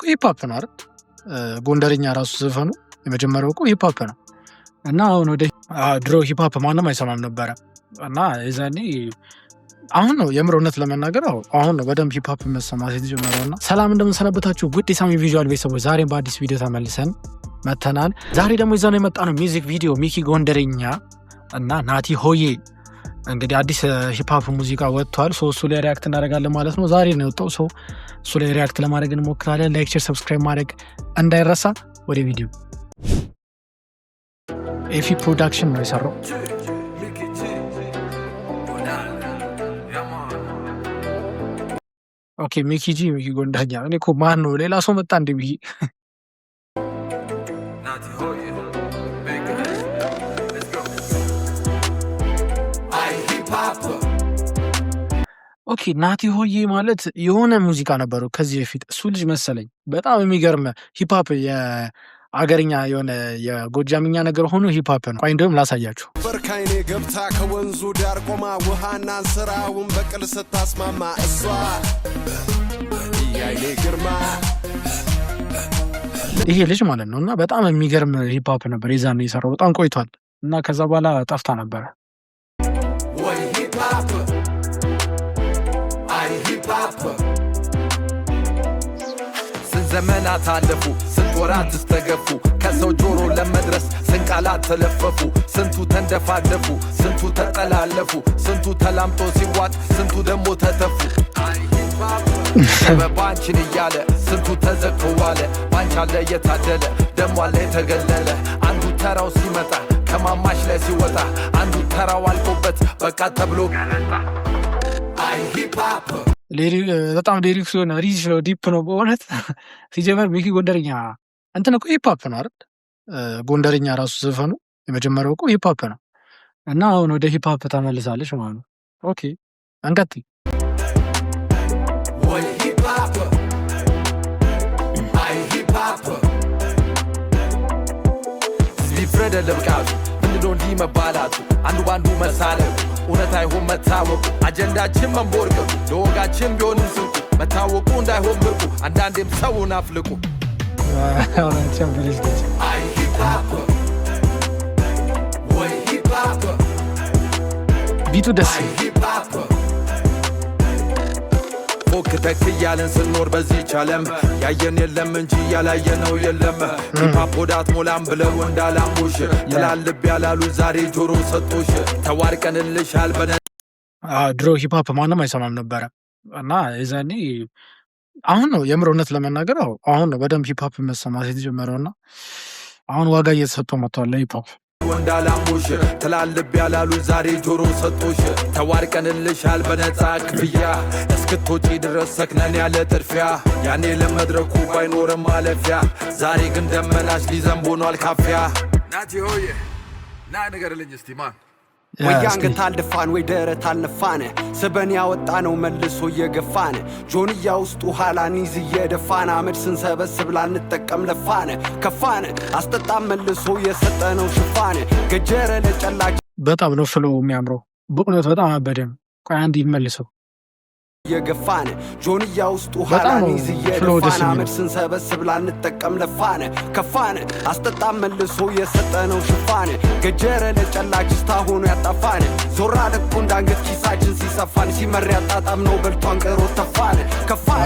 ሂፕ ሆፕ ነው አይደል? ጎንደርኛ ራሱ ዘፈኑ የመጀመሪያው እኮ ሂፕ ሆፕ ነው። እና አሁን ወደ ድሮ ሂፕ ሆፕ ማንም አይሰማም ነበረ እና የዛኔ አሁን ነው የምር እውነት ለመናገር አሁን ነው በደንብ ሂፕ ሆፕ መሰማት የተጀመረው። እና ሰላም እንደምንሰነበታችሁ ውድ የሳሚ ቪዥዋል ቤተሰቦች፣ ዛሬም በአዲስ ቪዲዮ ተመልሰን መተናል። ዛሬ ደግሞ ይዘን የመጣነው ሚውዚክ ቪዲዮ ሚኪ ጎንደርኛ እና ናቲ ሆዬ እንግዲህ አዲስ ሂፕ ሆፕ ሙዚቃ ወጥቷል። እሱ ላይ ሪያክት እናደርጋለን ማለት ነው። ዛሬ ነው የወጣው። እሱ ላይ ሪያክት ለማድረግ እንሞክራለን። ላይክ፣ ሼር፣ ሰብስክራይብ ማድረግ እንዳይረሳ። ወደ ቪዲዮ ኤፊ ፕሮዳክሽን ነው የሰራው። ኦኬ ሚኪ ጎንደርኛ። እኔ እኮ ማን ነው ሌላ ሰው መጣ እንደ ብዬ ኦኬ ናቲ ሆዬ ማለት የሆነ ሙዚቃ ነበረው ከዚህ በፊት እሱ ልጅ መሰለኝ። በጣም የሚገርም ሂፕ ሆፕ የአገርኛ የሆነ የጎጃምኛ ነገር ሆኖ ሂፕ ሆፕ ነው። እንደውም ላሳያችሁ። በርካይኔ ገብታ ከወንዙ ዳር ቆማ ውሃና ስራውን በቅል ስታስማማ እሷ ያይኔ ግርማ ይሄ ልጅ ማለት ነው። እና በጣም የሚገርም ሂፕ ሆፕ ነበር የዛኔ የሰራው። በጣም ቆይቷል እና ከዛ በኋላ ጠፍታ ነበረ። ዘመናት አለፉ፣ ስንት ወራት ተገፉ፣ ከሰው ጆሮ ለመድረስ ስንት ቃላት ተለፈፉ፣ ስንቱ ተንደፋደፉ፣ ስንቱ ተጠላለፉ፣ ስንቱ ተላምጦ ሲዋጥ፣ ስንቱ ደግሞ ተተፉ። ባንቺን እያለ ስንቱ ተዘግቶዋለ፣ ባንቺ አለ የታደለ ደሞ አለ የተገለለ። አንዱ ተራው ሲመጣ ከማማሽ ላይ ሲወጣ፣ አንዱ ተራው አልቆበት በቃ ተብሎ ገለጣ። አይ ሂፕ ሆፕ በጣም ሊሪክስ ሆነ ሪች ነው፣ ዲፕ ነው በእውነት። ሲጀመር ሚኪ ጎንደርኛ እንትን እኮ ሂፕ ሆፕ ነው አይደል? ጎንደርኛ ራሱ ዘፈኑ የመጀመሪያው እኮ ሂፕ ሆፕ ነው። እና አሁን ወደ ሂፕ ሆፕ ተመልሳለች ማለት ነው። ኦኬ እንቀጥል። ሊፍረደ ለብቃቱ ምንድነው እንዲህ መባላቱ፣ አንዱ ባንዱ መሳለቁ፣ እውነት አይሆን መታወቁ፣ አጀንዳችን መንቦርቀቁ፣ ለወጋችን ቢሆንም ስንቁ፣ መታወቁ እንዳይሆን ብርቁ፣ አንዳንዴም ሰውን አፍልቁ። ቢቱ ደስ ፎክ ተክ እያለን ስንኖር በዚህች ዓለም ያየን የለም እንጂ ያላየነው የለም። ሂፓፕ ወዳት ሞላም ብለው እንዳላሙሽ ትላልብ ያላሉ ዛሬ ጆሮ ሰጦሽ ተዋርቀንልሻል በነ ድሮ ሂፕ ሆፕ ማንም አይሰማም ነበረ እና የዛኔ አሁን ነው የምር እውነት ለመናገር አሁን ነው በደንብ ሂፕ ሆፕ መሰማት የተጀመረውና አሁን ዋጋ እየተሰጠው መጥቷል ሂፕ ሆፕ። ወንዳላሙሽ ትላልብ ያላሉ ዛሬ ጆሮ ሰጦሽ ተዋርቀንልሻል በነፃ ክፍያ፣ እስክትወጪ ድረስ ሰክነን ያለ ጥድፊያ፣ ያኔ ለመድረኩ ባይኖርም ማለፊያ፣ ዛሬ ግን ደመናሽ ሊዘንብ ሆኗል ካፊያ። ናቲ ሆዬ ና ንገርልኝ እስቲ ማን ወይ አንገት አልደፋን ወይ ደረት አልነፋን፣ ስበን ያወጣ ነው መልሶ እየገፋን፣ ጆንያ ውስጡ ኋላኒዝ እየደፋን፣ አመድ ስንሰበስብ ላንጠቀም ለፋን፣ ከፋን አስጠጣም መልሶ የሰጠነው ሽፋን፣ ገጀረ ለጨላች በጣም ነው ፍሎ የሚያምረው በእውነት በጣም አበደም። ቆይ አንድ ይመልሰው የገፋን ጆንያ ውስጡ ኋላኒዝ እየደፋን፣ አመድ ስንሰበስብ ላንጠቀም ለፋን፣ ከፋን አስጠጣም መልሶ የሰጠነው ሽፋን፣ ገጀረ ለጨላች ስታሆኑ ያጣፋን፣ ዞራ ለቁ እንዳንገት ኪሳችን ሲሰፋን፣ ሲመር ያጣጣም ነው በልቷን ቀሮ ተፋን፣ ከፋን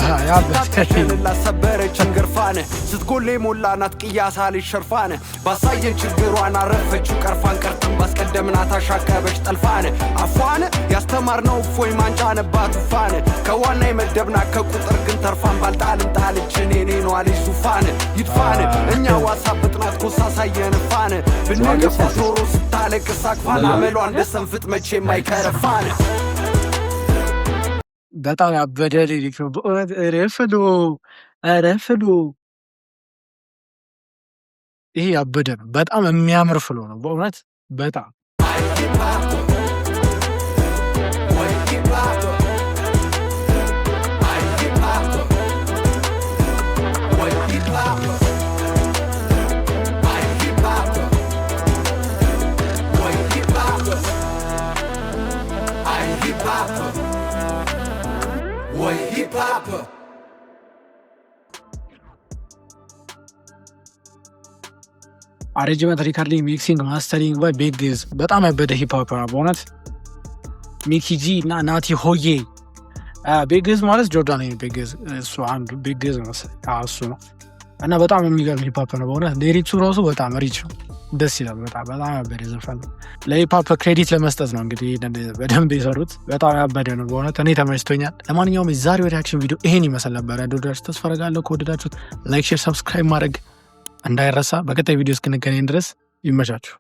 ታጠሽንላ ሰበረችን ገርፋን፣ ስትጎሌ ሞላናት ቅያሳ ልሸርፋን፣ ባሳየን ችግሯን አረፈችው ቀርፋን፣ ቀርተን ባስቀደምናት አሻቀበች ጠልፋን፣ አፏን ያስተማርነው ፎይ ማንጫ ነባት ፋን፣ ከዋና የመደብና ከቁጥር ግን ተርፋን፣ ባልጣልም ጣልችን የኔ ነው አለች ዙፋን፣ ይድፋን እኛ ዋሳ ብጥናት ኮሳሳ የነፋን፣ ብንገፋ ጆሮ ስታለቅስ አቅፋን፣ አመሏ እንደ ሰንፍጥ መቼ የማይከረፋን። በጣም ያበደ ሊሪክ ነው በእውነት። ረፍዶ ይሄ ያበደ ነው። በጣም የሚያምር ፍሎ ነው በእውነት በጣም አሬንጅመንት፣ ሪካርዲንግ፣ ሚክሲንግ፣ ማስተሪንግ ባይ ቢግ ጊዝ በጣም ያበደ ሂፕ ሆፕ ነው በእውነት። ሚኪ ጂ እና ናቲ ሆዬ። ቢግ ጊዝ ማለት ጆርዳን ቢግ ጊዝ እሱ አንዱ ቢግ ጊዝ ነው እሱ ነው። እና በጣም የሚገርም ሂፕ ሆፕ ነው በእውነት። ሊሪክሱ ራሱ በጣም ሪች ነው፣ ደስ ይላል። በጣም ያበደ ዘፈን ነው። ለሂፕ ሆፕ ክሬዲት ለመስጠት ነው እንግዲህ በደንብ የሰሩት። በጣም ያበደ ነው በእውነት፣ እኔ ተመችቶኛል። ለማንኛውም የዛሬው ሪያክሽን ቪዲዮ ይሄን ይመስል ነበር። እንደወደዳችሁ ተስፋ አደርጋለሁ። ከወደዳችሁት ላይክ፣ ሼር፣ ሰብስክራይብ ማድረግ እንዳይረሳ። በቀጣይ ቪዲዮ እስክንገናኝ ድረስ ይመቻችሁ።